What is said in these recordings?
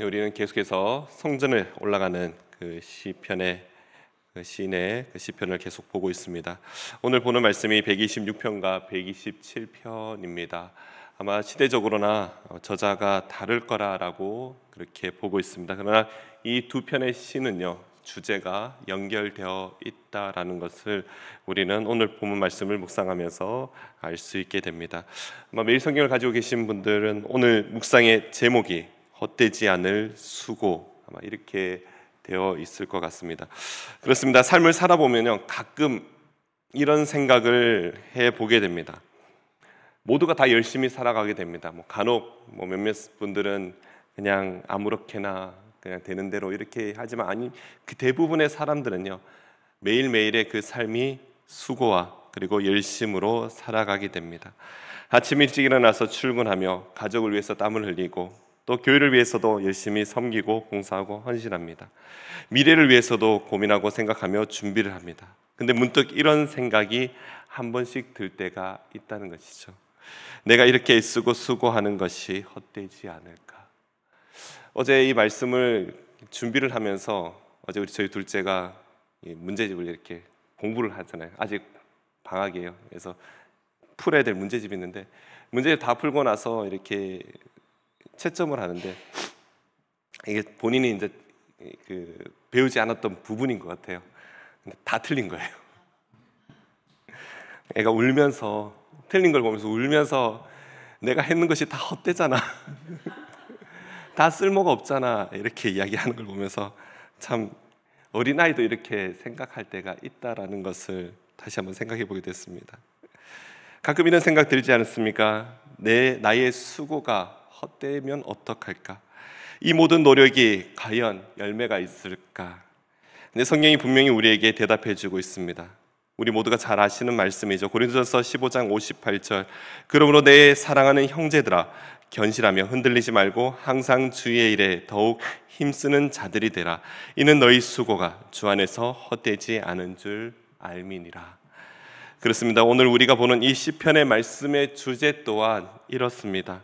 우리는 계속해서 성전에 올라가는 그 시편의 시인의 그 시편을 계속 보고 있습니다. 오늘 보는 말씀이 126편과 127편입니다. 아마 시대적으로나 저자가 다를 거라라고 그렇게 보고 있습니다. 그러나 이 두 편의 시는요, 주제가 연결되어 있다라는 것을 우리는 오늘 본문 말씀을 묵상하면서 알 수 있게 됩니다. 아마 매일 성경을 가지고 계신 분들은 오늘 묵상의 제목이 헛되지 않을 수고, 아마 이렇게 되어 있을 것 같습니다. 그렇습니다. 삶을 살아보면요, 가끔 이런 생각을 해보게 됩니다. 모두가 다 열심히 살아가게 됩니다. 간혹 몇몇 분들은 그냥 아무렇게나 그냥 되는 대로 이렇게 하지만, 아니, 그 대부분의 사람들은요, 매일매일의 그 삶이 수고와 그리고 열심으로 살아가게 됩니다. 아침 일찍 일어나서 출근하며 가족을 위해서 땀을 흘리고, 또 교회를 위해서도 열심히 섬기고 봉사하고 헌신합니다. 미래를 위해서도 고민하고 생각하며 준비를 합니다. 근데 문득 이런 생각이 한 번씩 들 때가 있다는 것이죠. 내가 이렇게 애쓰고 수고하는 것이 헛되지 않을까. 어제 이 말씀을 준비를 하면서, 어제 저희 둘째가 문제집을 이렇게 공부를 하잖아요. 아직 방학이에요. 그래서 풀어야 될 문제집이 있는데, 문제를 다 풀고 나서 이렇게 채점을 하는데, 이게 본인이 이제 배우지 않았던 부분인 것 같아요. 근데 다 틀린 거예요. 애가 울면서, 틀린 걸 보면서 울면서, 내가 했는 것이 다 헛되잖아, 다 쓸모가 없잖아, 이렇게 이야기하는 걸 보면서 참 어린아이도 이렇게 생각할 때가 있다라는 것을 다시 한번 생각해 보게 됐습니다. 가끔 이런 생각 들지 않습니까? 나의 수고가 헛되면 어떡할까? 이 모든 노력이 과연 열매가 있을까? 근데 성경이 분명히 우리에게 대답해 주고 있습니다. 우리 모두가 잘 아시는 말씀이죠. 고린도전서 15장 58절, 그러므로 내 사랑하는 형제들아, 견실하며 흔들리지 말고 항상 주의 일에 더욱 힘쓰는 자들이 되라. 이는 너희 수고가 주 안에서 헛되지 않은 줄 알미니라. 그렇습니다. 오늘 우리가 보는 이 시편의 말씀의 주제 또한 이렇습니다.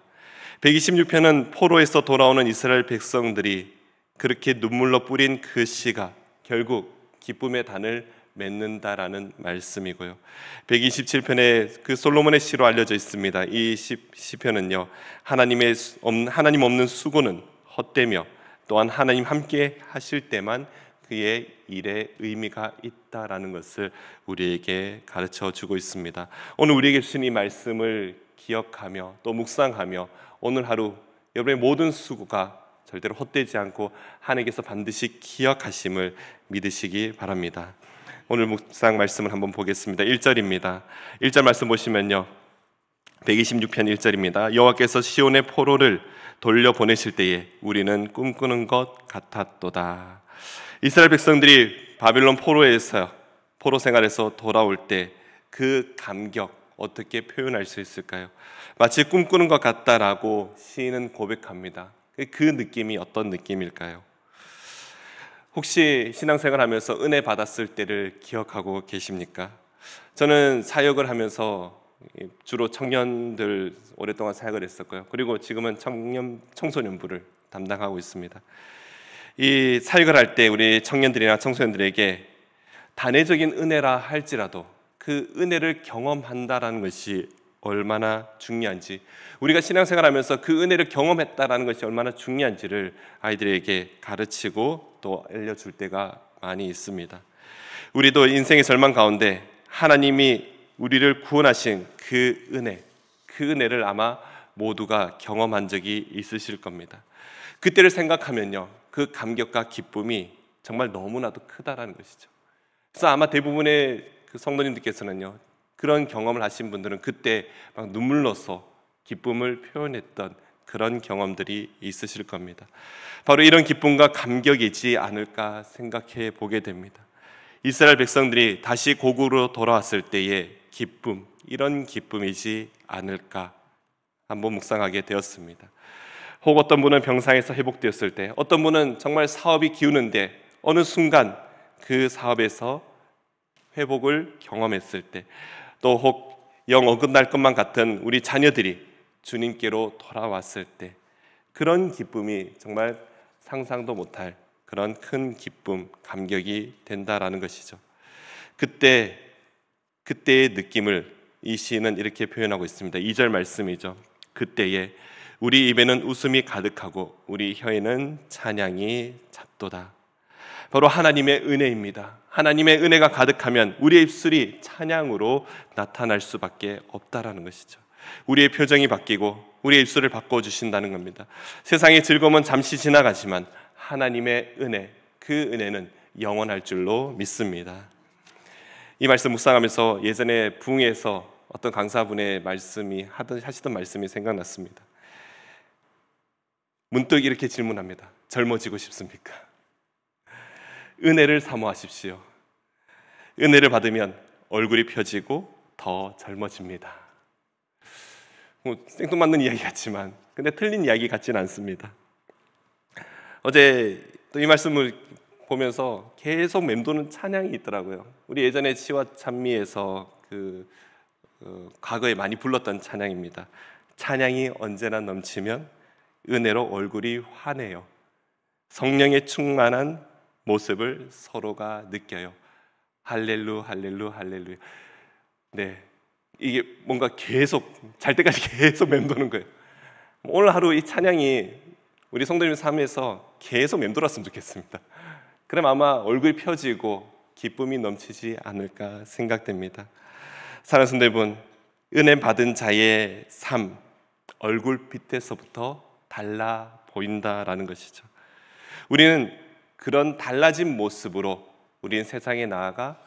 126편은 포로에서 돌아오는 이스라엘 백성들이 그렇게 눈물로 뿌린 그 시가 결국 기쁨의 단을 맺는다라는 말씀이고요. 127편의 그 솔로몬의 시로 알려져 있습니다. 이 시편은요, 하나님 없는 수고는 헛되며, 또한 하나님 함께 하실 때만 그의 일에 의미가 있다라는 것을 우리에게 가르쳐 주고 있습니다. 오늘 우리에게 주신 이 말씀을 기억하며 또 묵상하며, 오늘 하루 여러분의 모든 수고가 절대로 헛되지 않고 하나님께서 반드시 기억하심을 믿으시기 바랍니다. 오늘 묵상 말씀을 한번 보겠습니다. 1절입니다. 1절 말씀 보시면요, 126편 1절입니다. 여호와께서 시온의 포로를 돌려보내실 때에 우리는 꿈꾸는 것 같았도다. 이스라엘 백성들이 바빌론 포로에서 포로 생활에서 돌아올 때 그 감격 어떻게 표현할 수 있을까요? 마치 꿈꾸는 것 같다라고 시인은 고백합니다. 그 느낌이 어떤 느낌일까요? 혹시 신앙생활 하면서 은혜 받았을 때를 기억하고 계십니까? 저는 사역을 하면서 주로 청년들 오랫동안 사역을 했었고요. 그리고 지금은 청소년부를 담당하고 있습니다. 이 사역을 할 때 우리 청년들이나 청소년들에게 단회적인 은혜라 할지라도 그 은혜를 경험한다라는 것이 얼마나 중요한지, 우리가 신앙생활하면서 그 은혜를 경험했다라는 것이 얼마나 중요한지를 아이들에게 가르치고 또 알려줄 때가 많이 있습니다. 우리도 인생의 절망 가운데 하나님이 우리를 구원하신 그 은혜를 아마 모두가 경험한 적이 있으실 겁니다. 그때를 생각하면요, 그 감격과 기쁨이 정말 너무나도 크다라는 것이죠. 그래서 아마 대부분의 그 성도님들께서는요, 그런 경험을 하신 분들은 그때 막 눈물로써 기쁨을 표현했던 그런 경험들이 있으실 겁니다. 바로 이런 기쁨과 감격이지 않을까 생각해 보게 됩니다. 이스라엘 백성들이 다시 고국으로 돌아왔을 때의 기쁨, 이런 기쁨이지 않을까 한번 묵상하게 되었습니다. 혹 어떤 분은 병상에서 회복되었을 때, 어떤 분은 정말 사업이 기우는데 어느 순간 그 사업에서 회복을 경험했을 때, 또 혹 영 어긋날 것만 같은 우리 자녀들이 주님께로 돌아왔을 때, 그런 기쁨이 정말 상상도 못할 그런 큰 기쁨, 감격이 된다라는 것이죠. 그때의 느낌을 이 시인은 이렇게 표현하고 있습니다. 2절 말씀이죠. 그때에 우리 입에는 웃음이 가득하고 우리 혀에는 찬양이 찼도다. 바로 하나님의 은혜입니다. 하나님의 은혜가 가득하면 우리의 입술이 찬양으로 나타날 수밖에 없다라는 것이죠. 우리의 표정이 바뀌고 우리의 입술을 바꿔주신다는 겁니다. 세상의 즐거움은 잠시 지나가지만 하나님의 은혜, 그 은혜는 영원할 줄로 믿습니다. 이 말씀 묵상하면서 예전에 부흥에서 어떤 강사분의 하시던 말씀이 생각났습니다. 문득 이렇게 질문합니다. 젊어지고 싶습니까? 은혜를 사모하십시오. 은혜를 받으면 얼굴이 펴지고 더 젊어집니다. 생뚱맞는 이야기 같지만 근데 틀린 이야기 같지는 않습니다. 어제 또 이 말씀을 보면서 계속 맴도는 찬양이 있더라고요. 우리 예전에 치와 찬미에서 과거에 많이 불렀던 찬양입니다. 찬양이 언제나 넘치면 은혜로 얼굴이 환해요. 성령의 충만한 모습을 서로가 느껴요. 할렐루 할렐루 할렐루. 네, 이게 뭔가 계속 잘 때까지 계속 맴도는 거예요. 오늘 하루 이 찬양이 우리 성도님 삶에서 계속 맴돌았으면 좋겠습니다. 그럼 아마 얼굴이 펴지고 기쁨이 넘치지 않을까 생각됩니다. 사랑하는 성도 여러분, 은혜 받은 자의 삶, 얼굴빛에서부터 달라 보인다라는 것이죠. 우리는 그런 달라진 모습으로 우리는 세상에 나아가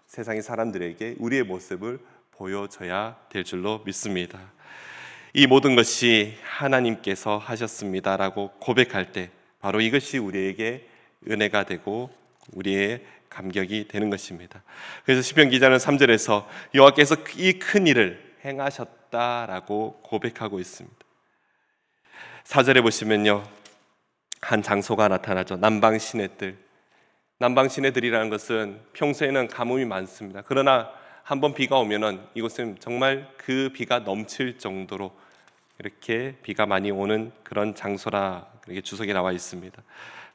세상의 사람들에게 우리의 모습을 보여줘야 될 줄로 믿습니다. 이 모든 것이 하나님께서 하셨습니다라고 고백할 때 바로 이것이 우리에게 은혜가 되고 우리의 감격이 되는 것입니다. 그래서 시편 기자는 3절에서 여호와께서 이 큰 일을 행하셨다라고 고백하고 있습니다. 4절에 보시면요, 한 장소가 나타나죠. 남방 시내들. 남방 시내들이라는 것은 평소에는 가뭄이 많습니다. 그러나 한번 비가 오면은 이곳은 정말 그 비가 넘칠 정도로 이렇게 비가 많이 오는 그런 장소라 이렇게 주석에 나와 있습니다.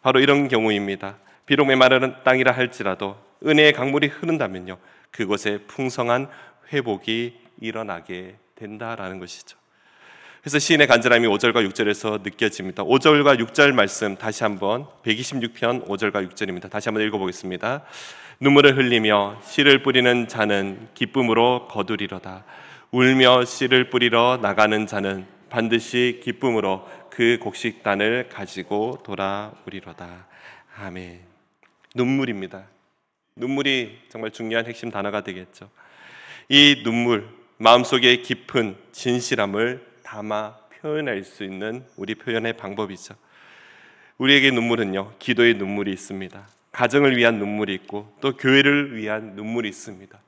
바로 이런 경우입니다. 비록 메마른 땅이라 할지라도 은혜의 강물이 흐른다면요, 그곳에 풍성한 회복이 일어나게 된다라는 것이죠. 그래서 시인의 간절함이 5절과 6절에서 느껴집니다. 5절과 6절 말씀 다시 한번 126편 5절과 6절입니다. 다시 한번 읽어보겠습니다. 눈물을 흘리며 씨를 뿌리는 자는 기쁨으로 거두리로다. 울며 씨를 뿌리러 나가는 자는 반드시 기쁨으로 그 곡식단을 가지고 돌아오리로다. 아멘. 눈물입니다. 눈물이 정말 중요한 핵심 단어가 되겠죠. 이 눈물, 마음속의 깊은 진실함을 담아 표현할 수 있는 우리 표현의 방법이죠. 우리에게 눈물은요, 기도의 눈물이 있습니다. 가정을 위한 눈물이 있고 또 교회를 위한 눈물이 있습니다.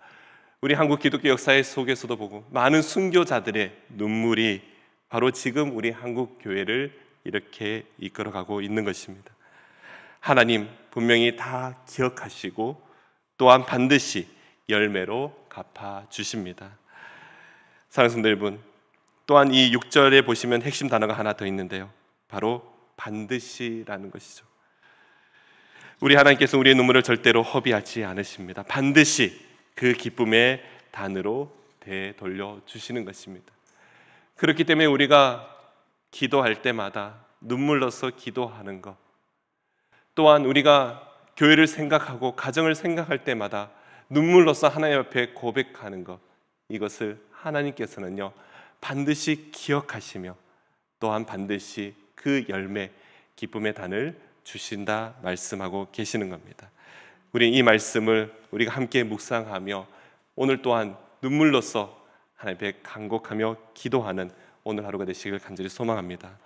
우리 한국 기독교 역사의 속에서도 보고 많은 순교자들의 눈물이 바로 지금 우리 한국 교회를 이렇게 이끌어가고 있는 것입니다. 하나님 분명히 다 기억하시고 또한 반드시 열매로 갚아주십니다. 사랑하는 성도 여러분, 또한 이 6절에 보시면 핵심 단어가 하나 더 있는데요, 바로 반드시라는 것이죠. 우리 하나님께서 우리의 눈물을 절대로 허비하지 않으십니다. 반드시 그 기쁨의 단으로 되돌려 주시는 것입니다. 그렇기 때문에 우리가 기도할 때마다 눈물로서 기도하는 것, 또한 우리가 교회를 생각하고 가정을 생각할 때마다 눈물로서 하나님 앞에 고백하는 것, 이것을 하나님께서는요 반드시 기억하시며 또한 반드시 그 열매, 기쁨의 단을 주신다 말씀하고 계시는 겁니다. 우리 이 말씀을 우리가 함께 묵상하며 오늘 또한 눈물로써 하나님 앞에 간곡하며 기도하는 오늘 하루가 되시길 간절히 소망합니다.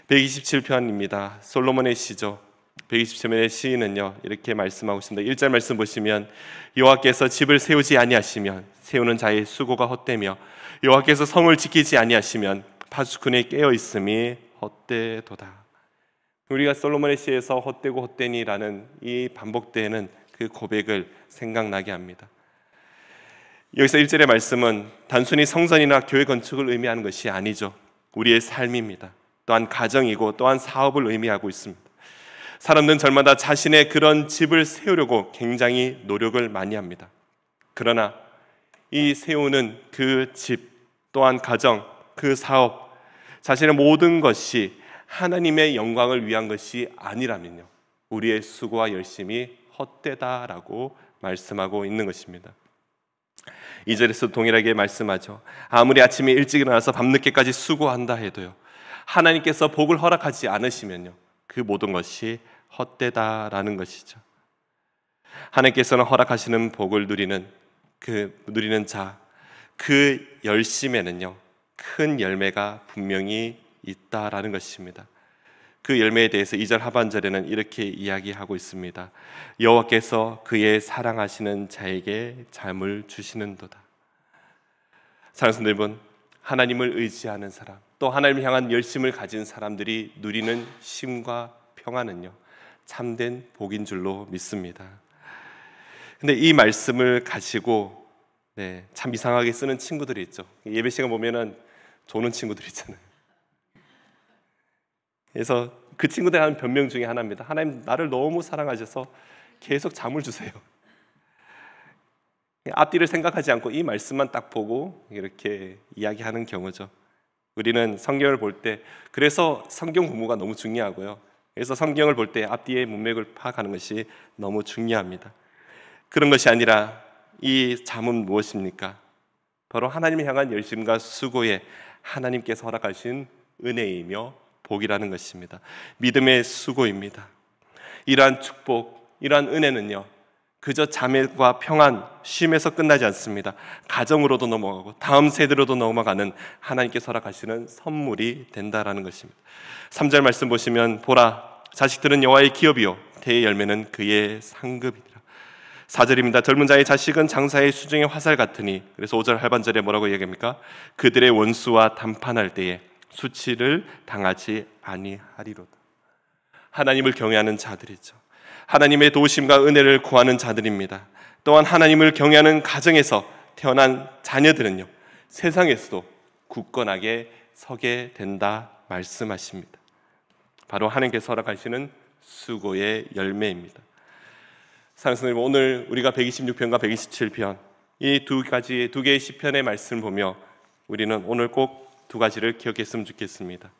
127편입니다. 솔로몬의 시죠. 127편의 시인은요 이렇게 말씀하고 있습니다. 1절 말씀 보시면 여호와께서 집을 세우지 아니하시면 세우는 자의 수고가 헛되며 여호와께서 성을 지키지 아니하시면 파수꾼이 깨어 있음이 헛되도다. 우리가 솔로몬의 시에서 헛되고 헛되니라는 이 반복되는 그 고백을 생각나게 합니다. 여기서 1절의 말씀은 단순히 성전이나 교회 건축을 의미하는 것이 아니죠. 우리의 삶입니다. 또한 가정이고 또한 사업을 의미하고 있습니다. 사람들은 저마다 자신의 그런 집을 세우려고 굉장히 노력을 많이 합니다. 그러나 이 세우는 그 집, 또한 가정, 그 사업, 자신의 모든 것이 하나님의 영광을 위한 것이 아니라면요, 우리의 수고와 열심이 헛되다라고 말씀하고 있는 것입니다. 2절에서 동일하게 말씀하죠. 아무리 아침에 일찍 일어나서 밤늦게까지 수고한다 해도요, 하나님께서 복을 허락하지 않으시면요, 그 모든 것이 헛되다라는 것이죠. 하나님께서는 허락하시는 복을 누리는 자, 그 열심에는요, 큰 열매가 분명히 있다라는 것입니다. 그 열매에 대해서 2절 하반절에는 이렇게 이야기하고 있습니다. 여호와께서 그의 사랑하시는 자에게 잠을 주시는도다. 사랑하는 여러분, 하나님을 의지하는 사람, 또 하나님을 향한 열심을 가진 사람들이 누리는 쉼과 평안은요, 참된 복인 줄로 믿습니다. 근데 이 말씀을 가지고 참 이상하게 쓰는 친구들이 있죠. 예배 시간 보면은 조는 친구들 있잖아요. 그래서 그 친구들 하는 변명 중에 하나입니다. 하나님 나를 너무 사랑하셔서 계속 잠을 주세요. 앞뒤를 생각하지 않고 이 말씀만 딱 보고 이렇게 이야기하는 경우죠. 우리는 성경을 볼 때, 그래서 성경 공부가 너무 중요하고요, 그래서 성경을 볼 때 앞뒤의 문맥을 파악하는 것이 너무 중요합니다. 그런 것이 아니라 이 잠은 무엇입니까? 바로 하나님을 향한 열심과 수고에 하나님께서 허락하신 은혜이며 복이라는 것입니다. 믿음의 수고입니다. 이러한 축복, 이러한 은혜는요, 그저 잠과 평안, 쉼에서 끝나지 않습니다. 가정으로도 넘어가고 다음 세대로도 넘어가는 하나님께서 허락하시는 선물이 된다라는 것입니다. 3절 말씀 보시면, 보라, 자식들은 여호와의 기업이요 대의 열매는 그의 상급이니라. 4절입니다. 젊은 자의 자식은 장사의 수중의 화살 같으니, 그래서 5절 하반절에 뭐라고 얘기합니까? 그들의 원수와 담판할 때에 수치를 당하지 아니하리로다. 하나님을 경외하는 자들이죠. 하나님의 도우심과 은혜를 구하는 자들입니다. 또한 하나님을 경외하는 가정에서 태어난 자녀들은요, 세상에서도 굳건하게 서게 된다 말씀하십니다. 바로 하나님께서 허락하시는 수고의 열매입니다. 사랑하는 여러분, 오늘 우리가 126편과 127편 이 두 개의 시편의 말씀을 보며 우리는 오늘 꼭 두 가지를 기억했으면 좋겠습니다.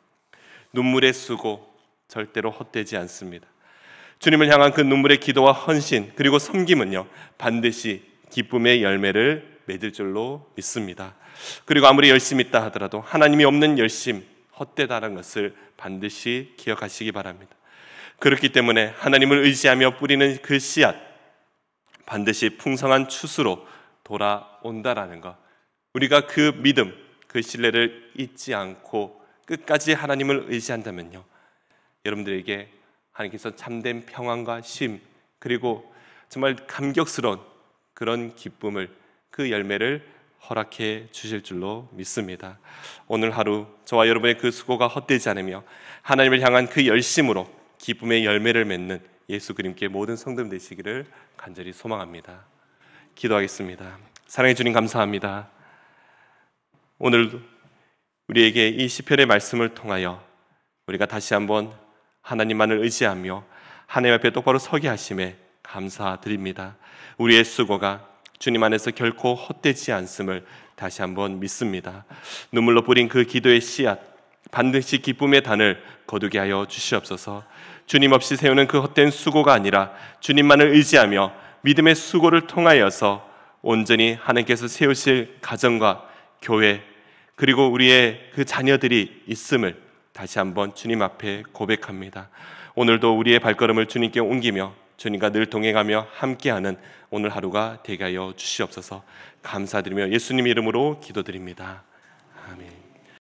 눈물의 수고 절대로 헛되지 않습니다. 주님을 향한 그 눈물의 기도와 헌신, 그리고 섬김은요, 반드시 기쁨의 열매를 맺을 줄로 믿습니다. 그리고 아무리 열심히 있다 하더라도 하나님이 없는 열심, 헛되다는 것을 반드시 기억하시기 바랍니다. 그렇기 때문에 하나님을 의지하며 뿌리는 그 씨앗, 반드시 풍성한 추수로 돌아온다라는 것, 우리가 그 믿음, 그 신뢰를 잊지 않고 끝까지 하나님을 의지한다면요, 여러분들에게 하나님께서 참된 평안과 쉼, 그리고 정말 감격스러운 그런 기쁨을, 그 열매를 허락해 주실 줄로 믿습니다. 오늘 하루 저와 여러분의 그 수고가 헛되지 않으며 하나님을 향한 그 열심으로 기쁨의 열매를 맺는 예수 그리스도의 모든 성도님 되시기를 간절히 소망합니다. 기도하겠습니다. 사랑해 주님, 감사합니다. 오늘 우리에게 이 시편의 말씀을 통하여 우리가 다시 한번 하나님만을 의지하며 하나님 앞에 똑바로 서게 하심에 감사드립니다. 우리의 수고가 주님 안에서 결코 헛되지 않음을 다시 한번 믿습니다. 눈물로 뿌린 그 기도의 씨앗, 반드시 기쁨의 단을 거두게 하여 주시옵소서. 주님 없이 세우는 그 헛된 수고가 아니라 주님만을 의지하며 믿음의 수고를 통하여서 온전히 하나님께서 세우실 가정과 교회, 그리고 우리의 그 자녀들이 있음을 다시 한번 주님 앞에 고백합니다. 오늘도 우리의 발걸음을 주님께 옮기며 주님과 늘 동행하며 함께하는 오늘 하루가 되게 하여 주시옵소서. 감사드리며 예수님 이름으로 기도드립니다.